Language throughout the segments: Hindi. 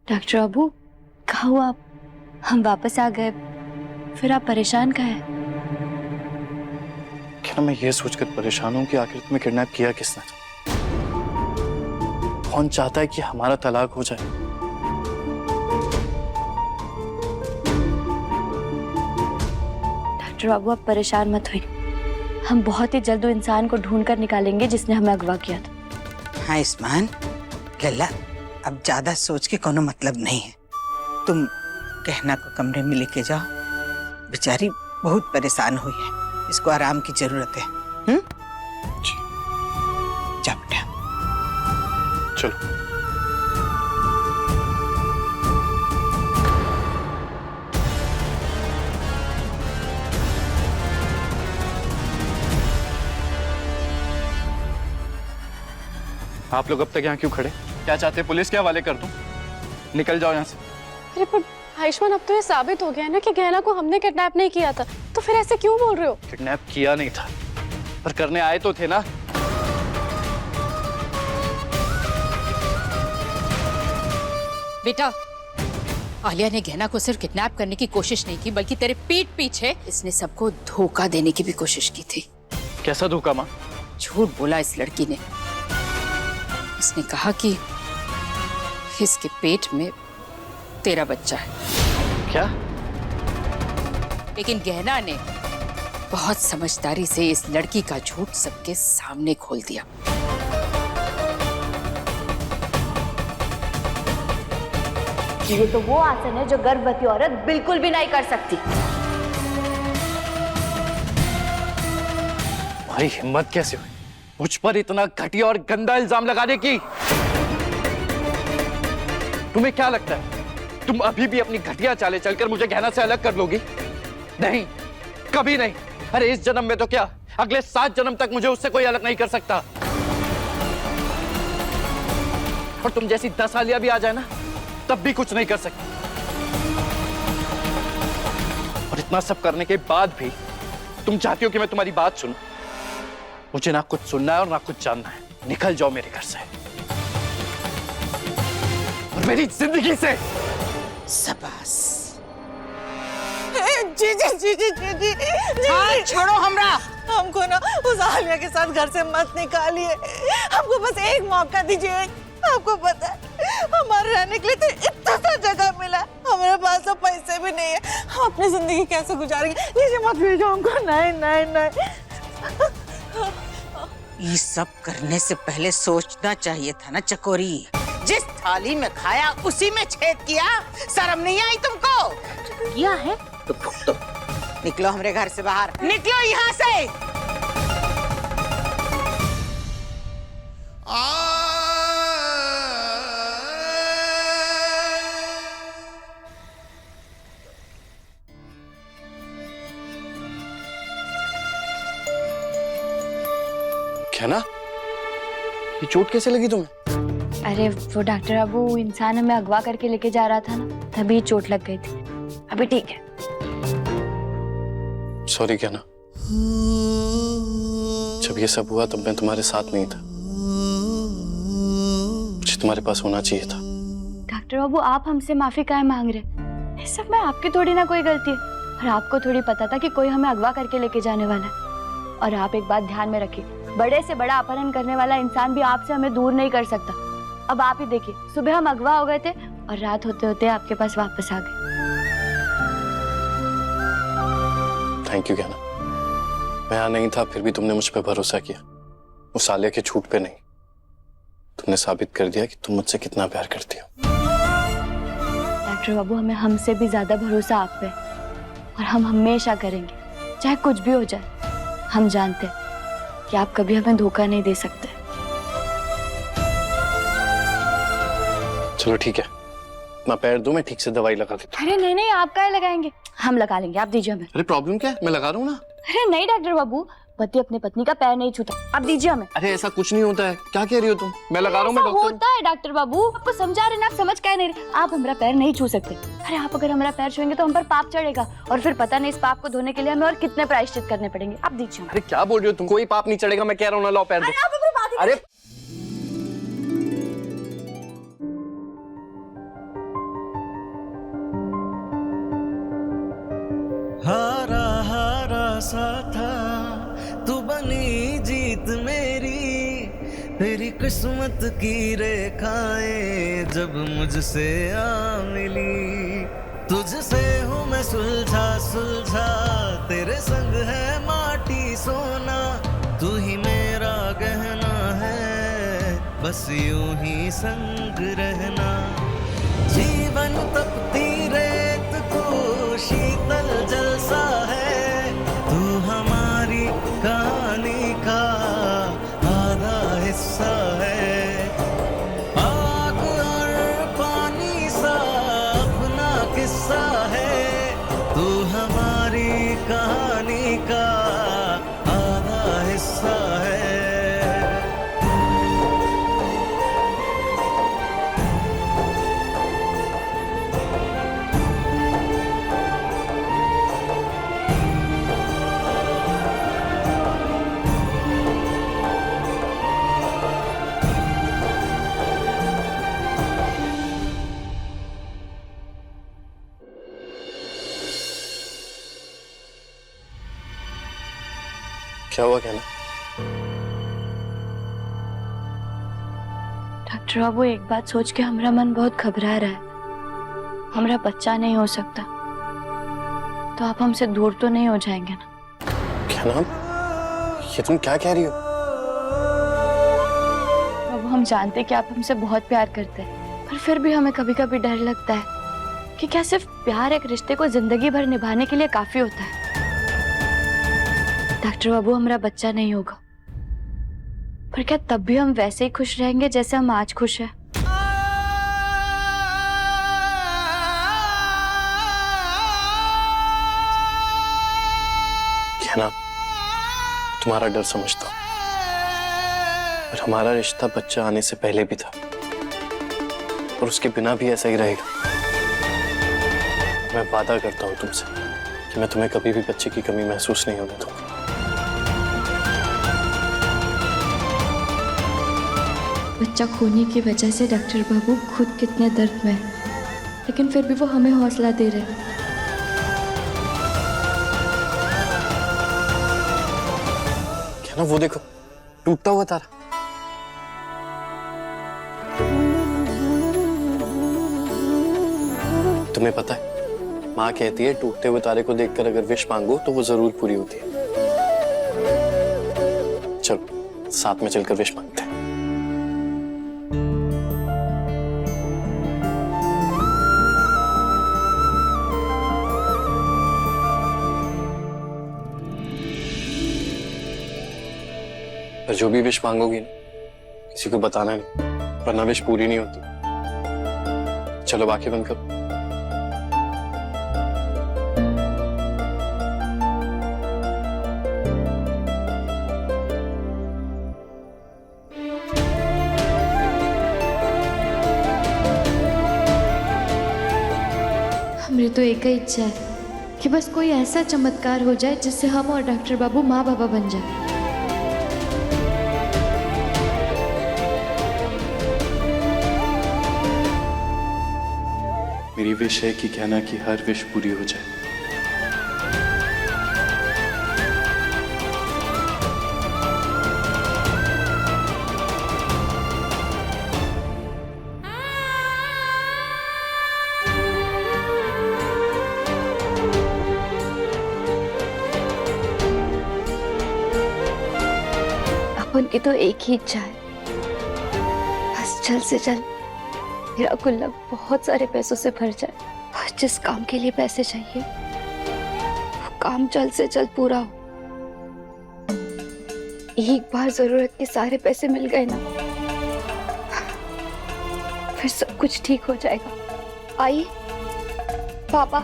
डॉक्टर अबू, कहाँ हो आप? हम वापस आ गए, फिर आप परेशान कहाँ हैं? क्या मैं ये सोचकर परेशान हूँ कि आखिर तुम्हें किडनैप किया किसने? कौन चाहता है कि हमारा तलाक हो जाए? डॉक्टर अबू, आप परेशान मत होइए। हम बहुत ही जल्द उस इंसान को ढूंढ कर निकालेंगे जिसने हमें अगवा किया था। हाँ इस्मान, लल्ला अब ज्यादा सोच के कोनो मतलब नहीं है। तुम कहना को कमरे में लेके जाओ, बेचारी बहुत परेशान हुई है, इसको आराम की जरूरत है। जी। जा बेटा। चलो। आप लोग अब तक यहाँ क्यों खड़े? क्या चाहते हैं? पुलिस के हवाले कर दूं? निकल जाओ यहाँ से। अरे पर आयुष्मान, अब तो ये साबित हो गया है ना कि गहना को हमने किडनैप नहीं किया था, तो फिर ऐसे क्यों बोल रहे हो? किडनैप किया नहीं था, पर करने आए तो थे ना। बेटा, आलिया ने गहना को सिर्फ किडनैप करने की कोशिश नहीं की, बल्कि तेरे पीठ पीछे इसने सबको धोखा देने की भी कोशिश की थी। कैसा धोखा माँ? झूठ बोला इस लड़की ने। इसने कहा कि इसके पेट में तेरा बच्चा है। क्या? लेकिन गहना ने बहुत समझदारी से इस लड़की का झूठ सबके सामने खोल दिया। ये तो वो आसन है जो गर्भवती औरत बिल्कुल भी नहीं कर सकती। तुम्हारी हिम्मत कैसे हुई मुझ पर इतना घटिया और गंदा इल्जाम लगाने की? तुम्हें क्या लगता है तुम अभी भी अपनी घटिया चालें चलकर मुझे गहना से अलग कर लोगी? नहीं, कभी नहीं। अरे इस जन्म में तो क्या, अगले 7 जन्म तक मुझे उससे कोई अलग नहीं कर सकता। और तुम जैसी 10 सालिया भी आ जाए ना, तब भी कुछ नहीं कर सकती। और इतना सब करने के बाद भी तुम चाहती हो कि मैं तुम्हारी बात सुनूं? मुझे ना कुछ सुनना है और ना कुछ जानना है। निकल जाओ मेरे घर से और मेरी जिंदगी से। शाबाश। जी जी जी जी जी जी जी, छोड़ो हमरा। हमको ना उस आलिया के साथ घर से मत निकालिए, हमको बस एक मौका दीजिए। आपको पता है हमारे रहने के लिए तो इतना सा जगह मिला, हमारे पास तो पैसे भी नहीं है, हम अपनी जिंदगी कैसे गुजारेंगे? नीचे मत भेजो हमको। नहीं नहीं नहीं। ये सब करने से पहले सोचना चाहिए था ना चकोरी। जिस थाली में खाया उसी में छेद किया। शर्म नहीं आई तुमको? किया है तो फुक दो। निकलो हमारे घर से बाहर, निकलो यहाँ से। क्या ना? ये चोट कैसे लगी तुम्हें? अरे वो डॉक्टर अबू, इंसान हमें अगवा करके लेके जा रहा था ना, तभी चोट लग गई थी। अभी ठीक है। सॉरी क्या ना, जब ये सब हुआ तब मैं तुम्हारे साथ नहीं था। मुझे तुम्हारे पास होना चाहिए था। डॉक्टर बाबू, आप हमसे माफी काहे मांग रहे? इस सब में आपकी थोड़ी ना कोई गलती है, और आपको थोड़ी पता था कि कोई हमें अगवा करके लेके जाने वाला है। और आप एक बात ध्यान में रखिए, बड़े से बड़ा अपहरण करने वाला इंसान भी आपसे हमें दूर नहीं कर सकता। अब आप ही देखिए, सुबह हम अगवा हो गए थे और रात होते होते आपके पास वापस आ गए। थैंक यू ज्ञाना। मैं यहाँ नहीं था फिर भी तुमने मुझ पर भरोसा किया, उस आलिया के झूठ पे नहीं। तुमने साबित कर दिया कि तुम मुझसे कितना प्यार करती हो। डॉक्टर बाबू, हमें हमसे भी ज्यादा भरोसा आप पे, और हम हमेशा करेंगे, चाहे कुछ भी हो जाए। हम जानते हैं कि आप कभी हमें धोखा नहीं दे सकते। चलो ठीक है, मैं पैर दूं, मैं ठीक से दवाई लगा देता हूं। अरे नहीं नहीं, आप काहे लगाएंगे? हम लगा लेंगे, आप दीजिए हमें। अरे प्रॉब्लम क्या है, मैं लगा रहा हूं ना। अरे नहीं डॉक्टर बाबू, पति अपने पत्नी का पैर नहीं छूता। आप दीजिए हमें। अरे ऐसा कुछ नहीं होता है, क्या कह रही हो तुम? मैं लगा रहा हूँ, मैं ऐसा डॉक्टर हूँ। होता है डॉक्टर बाबू, आपको समझा रहे ना, आप समझ क्या नहीं रहे। आप हमारा पैर नहीं छू सकते। अरे आप अगर हमारा पैर छुएंगे तो हम पर पाप चढ़ेगा, और फिर पता नहीं इस पाप को धोने के लिए हमें और कितने प्रायश्चित करने पड़ेंगे। आप दीजिए। अरे क्या बोल रही हो तुम? कोई पाप नहीं चढ़ेगा, मैं कह रहा हूँ ना, लाओ पैर दो। अरे हारा हारा सा था तू बनी जीत मेरी, तेरी किस्मत की रेखाएं जब मुझसे आ मिली। तुझसे हूँ मैं सुलझा सुलझा, तेरे संग है माटी सोना, तू ही मेरा गहना है, बस यूं ही संग रहना। जीवन तपती रेत को शीतल जलसा है, तू हमारी कहानी का आधा हिस्सा है। आग और पानी सा अपना किस्सा है, तू हमारी कहानी का आधा हिस्सा है। क्या हुआ कहना? डॉक्टर बाबू, एक बात सोच के हमारा मन बहुत घबरा रहा है। हमारा बच्चा नहीं हो सकता तो आप हमसे दूर तो नहीं हो जाएंगे ना? कहना, ये तुम क्या कह रही हो? बाबू, हम जानते हैं कि आप हमसे बहुत प्यार करते हैं, पर फिर भी हमें कभी कभी डर लगता है कि क्या सिर्फ प्यार एक रिश्ते को जिंदगी भर निभाने के लिए काफी होता है। डॉक्टर बाबू, हमारा बच्चा नहीं होगा, पर क्या तब भी हम वैसे ही खुश रहेंगे जैसे हम आज खुश हैं? कहना, तुम्हारा डर समझता हूं, पर हमारा रिश्ता बच्चा आने से पहले भी था और उसके बिना भी ऐसा ही रहेगा। मैं वादा करता हूं तुमसे कि मैं तुम्हें कभी भी बच्चे की कमी महसूस नहीं होने दूंगा। बच्चा खोने की वजह से डॉक्टर बाबू खुद कितने दर्द में है, लेकिन फिर भी वो हमें हौसला दे रहे हैं। क्या ना, वो देखो, टूटता हुआ तारा। तुम्हें पता है, माँ कहती है टूटते हुए तारे को देखकर अगर विश मांगो तो वो जरूर पूरी होती है। चलो साथ में चलकर विश मांगते हैं। पर जो भी विश मांगोगी ना, किसी को बताना नहीं, वरना विश पूरी नहीं होती। चलो आंखें बंद करो। मेरी तो एक ही इच्छा है कि बस कोई ऐसा चमत्कार हो जाए जिससे हम और डॉक्टर बाबू माँ बाबा बन जाए। मेरी विश है कि कहना कि हर विश पूरी हो जाए। अपन की तो एक ही इच्छा है, बस जल्द से जल्द मेरा गुल्लक बहुत सारे पैसों से भर जाए, और जिस काम के लिए पैसे चाहिए वो काम जल्द से जल्द पूरा हो। एक बार जरूरत के सारे पैसे मिल गए ना, फिर सब कुछ ठीक हो जाएगा। आई पापा,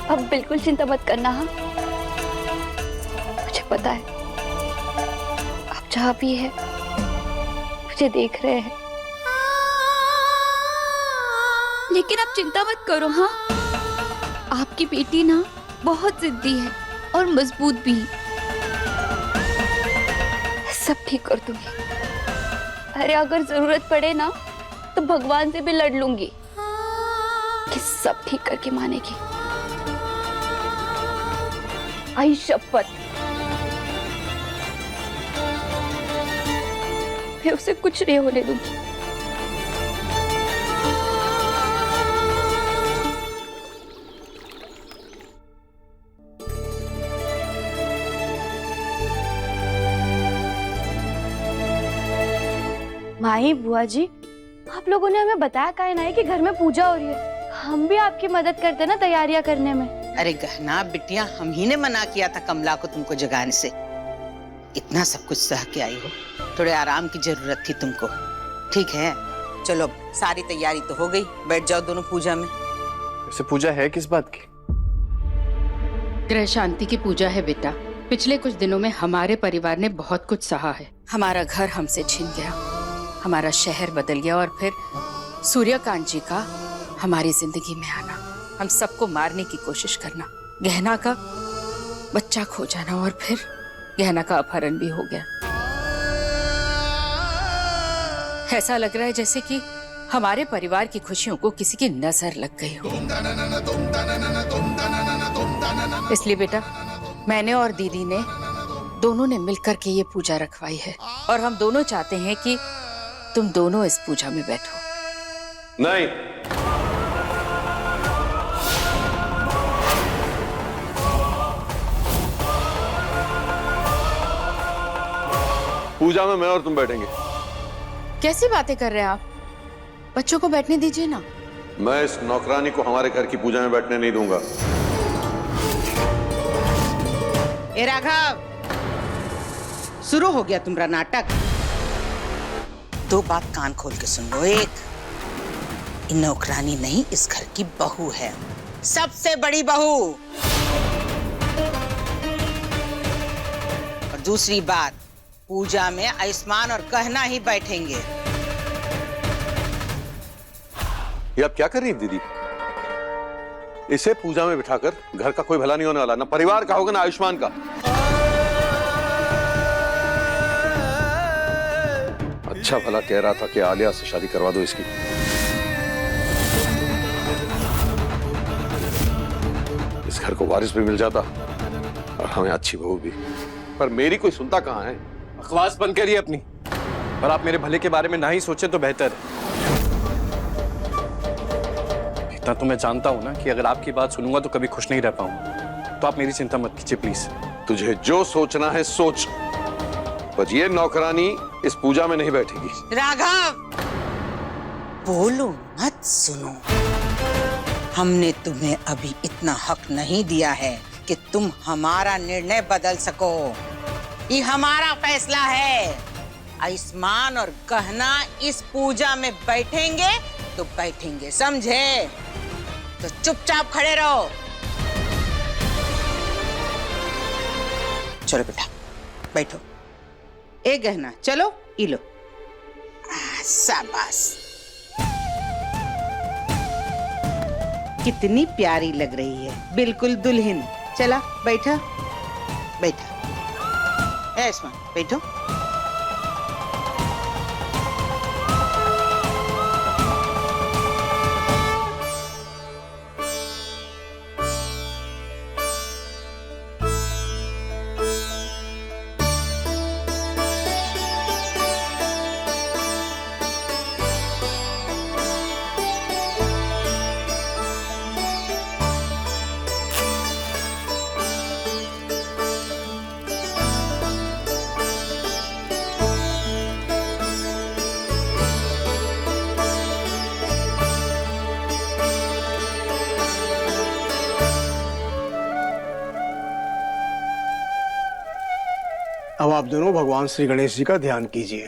अब बिल्कुल चिंता मत करना। हम पता है आप जहाँ भी है मुझे देख रहे हैं, लेकिन आप चिंता मत करो। हाँ, आपकी बेटी ना बहुत जिद्दी है और मजबूत भी। सब ठीक कर दूंगी। अरे अगर जरूरत पड़े ना तो भगवान से भी लड़ लूंगी कि सब ठीक करके मानेगी। आई शपथ, मैं उसे कुछ नहीं होने दूंगी। माही, बुआ जी, आप लोगों ने हमें बताया काहे ना है कि घर में पूजा हो रही है। हम भी आपकी मदद करते ना तैयारियां करने में। अरे गहना बिटिया, हम ही ने मना किया था कमला को तुमको जगाने से। इतना सब कुछ सह के आई हो, थोड़े आराम की जरूरत थी तुमको। ठीक है, चलो सारी तैयारी तो हो गई, बैठ जाओ दोनों पूजा में। वैसे पूजा है किस बात की? ग्रह शांति की पूजा है बेटा। पिछले कुछ दिनों में हमारे परिवार ने बहुत कुछ सहा है। हमारा घर हमसे छिन गया, हमारा शहर बदल गया, और फिर सूर्यकांत जी का हमारी जिंदगी में आना, हम सबको मारने की कोशिश करना, गहना का बच्चा खो जाना, और फिर गहना का अपहरण भी हो गया। ऐसा लग रहा है जैसे कि हमारे परिवार की खुशियों को किसी की नजर लग गई हो। इसलिए बेटा, मैंने और दीदी ने दोनों ने मिलकर के ये पूजा रखवाई है, और हम दोनों चाहते हैं कि तुम दोनों इस पूजा में बैठो। नहीं, पूजा में मैं और तुम बैठेंगे। कैसी बातें कर रहे हैं आप? बच्चों को बैठने दीजिए ना। मैं इस नौकरानी को हमारे घर की पूजा में बैठने नहीं दूंगा। ए राघव, शुरू हो गया तुम्हारा नाटक। दो बात कान खोल के सुन लो। एक, इन नौकरानी नहीं, इस घर की बहू है, सबसे बड़ी बहू। और दूसरी बात, पूजा में आयुष्मान और गहना ही बैठेंगे। ये आप क्या कर रही हैं दीदी? इसे पूजा में बिठाकर घर का कोई भला नहीं होने वाला, ना परिवार का होगा ना आयुष्मान का। अच्छा भला कह रहा था कि आलिया से शादी करवा दो इसकी। इस घर को वारिस भी मिल जाता और हमें अच्छी बहू भी, पर मेरी कोई सुनता कहाँ है। बकवास बंद करिए अपनी, और आप मेरे भले के बारे में ना ही सोचें तो बेहतर है। इतना तो मैं जानता हूं ना कि अगर आपकी बात सुनूंगा तो कभी खुश नहीं रह पाऊंगा, तो आप मेरी चिंता मत कीजिए प्लीज। तुझे जो सोचना है सोच, पर ये नौकरानी इस पूजा में नहीं बैठेगी। राघव, बोलो मत, सुनो। हमने तुम्हें अभी इतना हक नहीं दिया है कि तुम हमारा निर्णय बदल सको। ये हमारा फैसला है। आयुष्मान और गहना इस पूजा में बैठेंगे तो बैठेंगे, समझे? तो चुपचाप खड़े रहो। चलो बेटा, बैठो। ए गहना, चलो, ई लो। शाबाश, कितनी प्यारी लग रही है, बिल्कुल दुल्हन। चला, बैठा बैठा। ए आयुष्मान, बैठो। अब आप दोनों भगवान श्री गणेश जी का ध्यान कीजिए।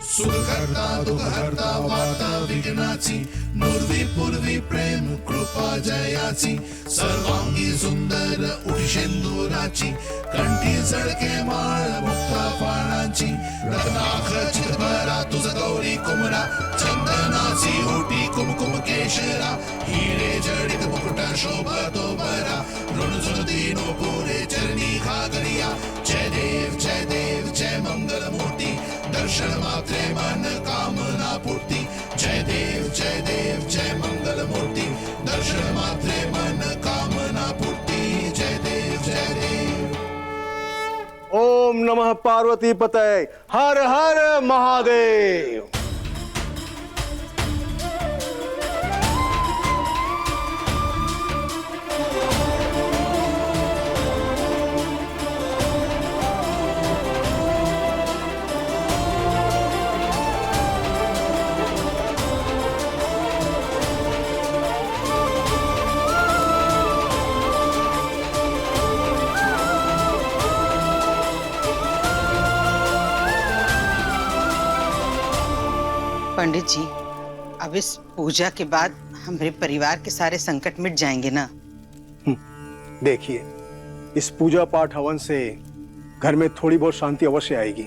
सुखकर्ता दुःखहर्ता वार्ता विघ्नात् जयाची नुर्वी पूर्वी प्रेम कृपा जयाची सर्वांगी सुंदर उठी शेंदुराची कंठी जळके माळ मुक्ता फाळाची रत्नाख चितभरा तुझ गौरी कुमरा चंदनाची ओटी कुमकुम केशरा हिरे जडित मुकुट शोभतो बरा ऋणझुन दीनो पुरे चरणी घागरिया जय देव जय मंगल मूर्ती दर्शन मात्रे मन कामना पूर्ती जय देव जय मंगल मूर्ती दर्शन मात्रे मन कामना पूर्ती जय देव ओम नमः पार्वती पतये हर हर महादेव। पंडित जी, अब इस पूजा के बाद हमारे परिवार के सारे संकट मिट जाएंगे ना? देखिए, इस पूजा पाठ हवन से घर में थोड़ी बहुत शांति अवश्य आएगी,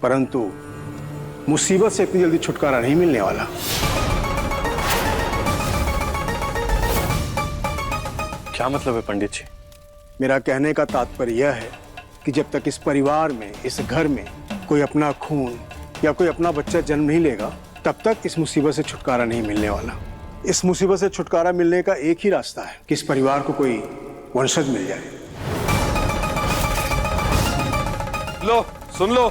परंतु मुसीबत से इतनी जल्दी छुटकारा नहीं मिलने वाला। क्या मतलब है पंडित जी? मेरा कहने का तात्पर्य यह है कि जब तक इस परिवार में, इस घर में कोई अपना खून या कोई अपना बच्चा जन्म नहीं लेगा, तब तक इस मुसीबत से छुटकारा नहीं मिलने वाला। इस मुसीबत से छुटकारा मिलने का एक ही रास्ता है कि इस परिवार को कोई वंशज मिल जाए। लो सुन लो,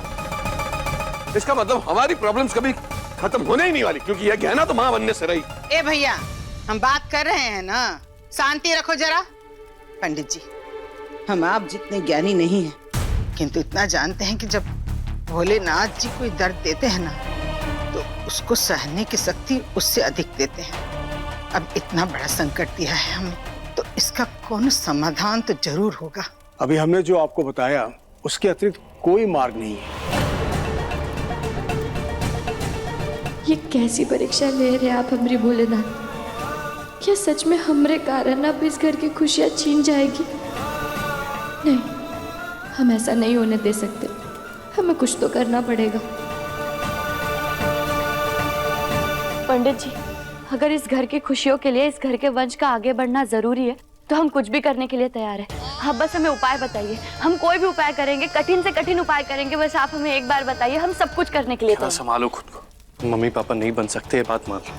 इसका मतलब हमारी प्रॉब्लम्स कभी खत्म होने ही नहीं वाली, क्योंकि यह गहना तो मां बनने से रही। ए भैया, हम बात कर रहे हैं ना, शांति रखो जरा। पंडित जी, हम आप जितने ज्ञानी नहीं हैं, किंतु इतना जानते हैं कि जब भोलेनाथ जी कोई दर्द देते हैं ना, तो उसको सहने की शक्ति उससे अधिक देते हैं। अब इतना बड़ा संकट दिया है हमें, तो इसका कौन समाधान तो जरूर होगा। अभी हमने जो आपको बताया, उसके अतिरिक्त कोई मार्ग नहीं है। ये कैसी परीक्षा ले रहे आप हमरे भोलेनाथ? क्या सच में हमरे कारण अब इस घर की खुशियां छीन जाएगी? नहीं, हम ऐसा नहीं होने दे सकते। हमें कुछ तो करना पड़ेगा। पंडित जी, अगर इस घर की खुशियों के लिए इस घर के वंश का आगे बढ़ना जरूरी है, तो हम कुछ भी करने के लिए तैयार हैं। आप बस हमें उपाय बताइए, हम कोई भी उपाय करेंगे, कठिन से कठिन उपाय करेंगे। बस आप हमें एक बार बताइए, हम सब कुछ करने के लिए तैयार हैं। संभालो खुद को। मम्मी पापा नहीं बन सकते, ये बात मान लो।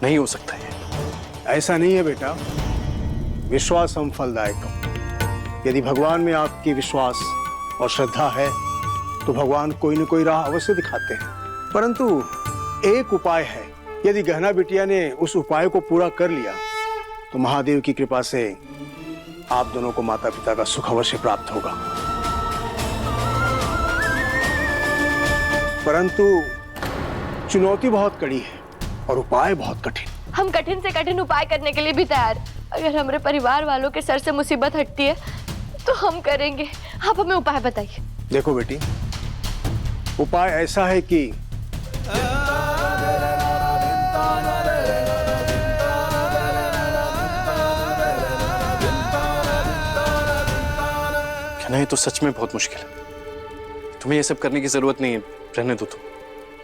नहीं हो सकता ये। ऐसा नहीं है बेटा, विश्वास हम फलदायक। यदि भगवान में आपकी विश्वास और श्रद्धा है, तो भगवान कोई न कोई राह अवश्य दिखाते हैं। परंतु एक उपाय है, यदि गहना बिटिया ने उस उपाय को पूरा कर लिया, तो महादेव की कृपा से आप दोनों को माता पिता का सुख अवश्य प्राप्त होगा। परंतु चुनौती बहुत कड़ी है और उपाय बहुत कठिन। हम कठिन से कठिन उपाय करने के लिए भी तैयार। अगर हमारे परिवार वालों के सर से मुसीबत हटती है, तो हम करेंगे। आप हमें उपाय बताइए। देखो बेटी, उपाय ऐसा है कि कहना ये तो सच में बहुत मुश्किल है। तुम्हें ये सब करने की जरूरत नहीं है, रहने दो तुम।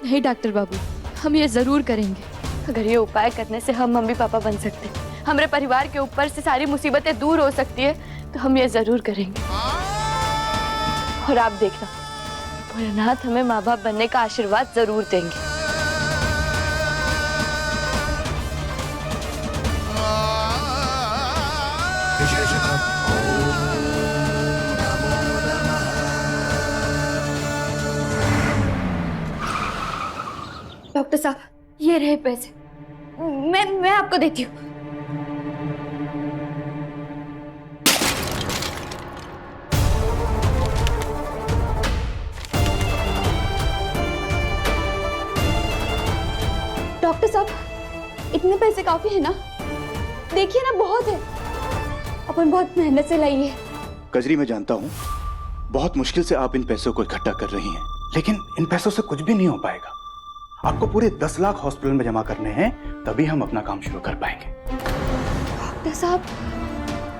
नहीं डॉक्टर बाबू, हम ये जरूर करेंगे। अगर ये उपाय करने से हम मम्मी पापा बन सकते हैं, हमारे परिवार के ऊपर से सारी मुसीबतें दूर हो सकती है, तो हम ये जरूर करेंगे। और आप देखना, भोलेनाथ हमें माँ बाप बनने का आशीर्वाद जरूर देंगे। डॉक्टर साहब, ये रहे पैसे। मैं आपको देती हूँ। डॉक्टर साहब, इतने पैसे काफी है ना? देखिए ना, बहुत है। अपन बहुत मेहनत से लाई है। कजरी, मैं जानता हूँ बहुत मुश्किल से आप इन पैसों को इकट्ठा कर रही हैं, लेकिन इन पैसों से कुछ भी नहीं हो पाएगा। आपको पूरे 10 लाख हॉस्पिटल में जमा करने हैं, तभी हम अपना काम शुरू कर पाएंगे। डॉक्टर साहब,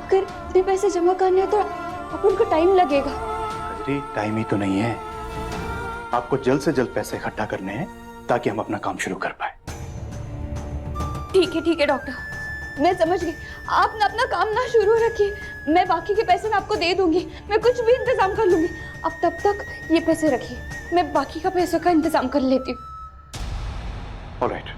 अगर इतने पैसे जमा करने हैं तो अपन को टाइम लगेगा। कजरी, टाइम ही तो नहीं है। आपको जल्द से जल्द पैसे इकट्ठा करने हैं ताकि हम अपना काम शुरू कर पाए। ठीक है डॉक्टर, मैं समझ गई। आप ना अपना काम ना शुरू रखिए, मैं बाकी के पैसे ना आपको दे दूंगी। मैं कुछ भी इंतजाम कर लूंगी। अब तब तक ये पैसे रखिए, मैं बाकी का पैसों का इंतजाम कर लेती हूँ। ऑलराइट।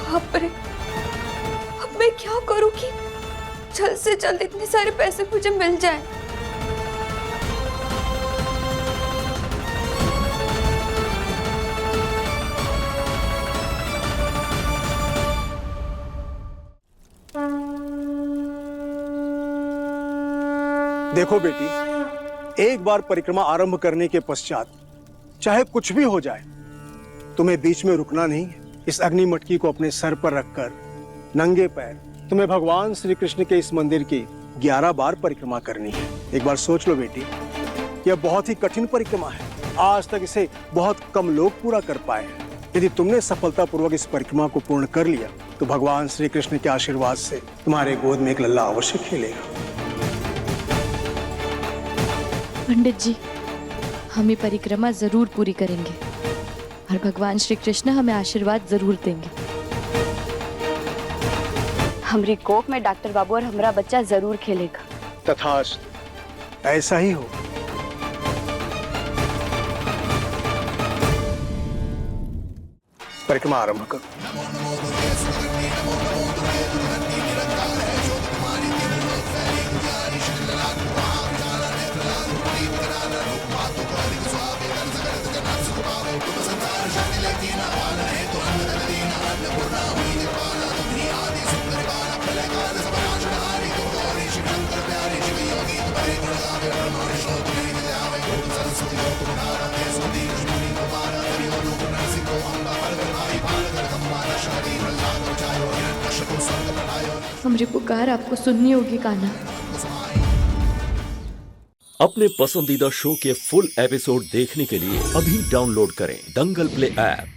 बाप रे, अब मैं क्या करूँ कि जल्द से जल्द इतने सारे पैसे मुझे मिल जाए। देखो बेटी, एक बार परिक्रमा आरंभ करने के पश्चात चाहे कुछ भी हो जाए, तुम्हें बीच में रुकना नहीं है। इस अग्नि मटकी को अपने सर पर रखकर नंगे पैर तुम्हें भगवान श्री कृष्ण के इस मंदिर की 11 बार परिक्रमा करनी है। एक बार सोच लो बेटी, यह बहुत ही कठिन परिक्रमा है। आज तक इसे बहुत कम लोग पूरा कर पाए हैं। यदि तुमने सफलतापूर्वक इस परिक्रमा को पूर्ण कर लिया तो भगवान श्री कृष्ण के आशीर्वाद से तुम्हारे गोद में एक लल्ला अवश्य खेलेगा। पंडित जी, हम ये परिक्रमा जरूर पूरी करेंगे और भगवान श्री कृष्ण हमें आशीर्वाद जरूर देंगे। हमारी कोख में डॉक्टर बाबू और हमारा बच्चा जरूर खेलेगा। तथास्तु, ऐसा ही हो। परिक्रमा आरंभ करो। हमारी पुकार आपको सुननी होगी कान्हा। अपने पसंदीदा शो के फुल एपिसोड देखने के लिए अभी डाउनलोड करें दंगल प्ले ऐप।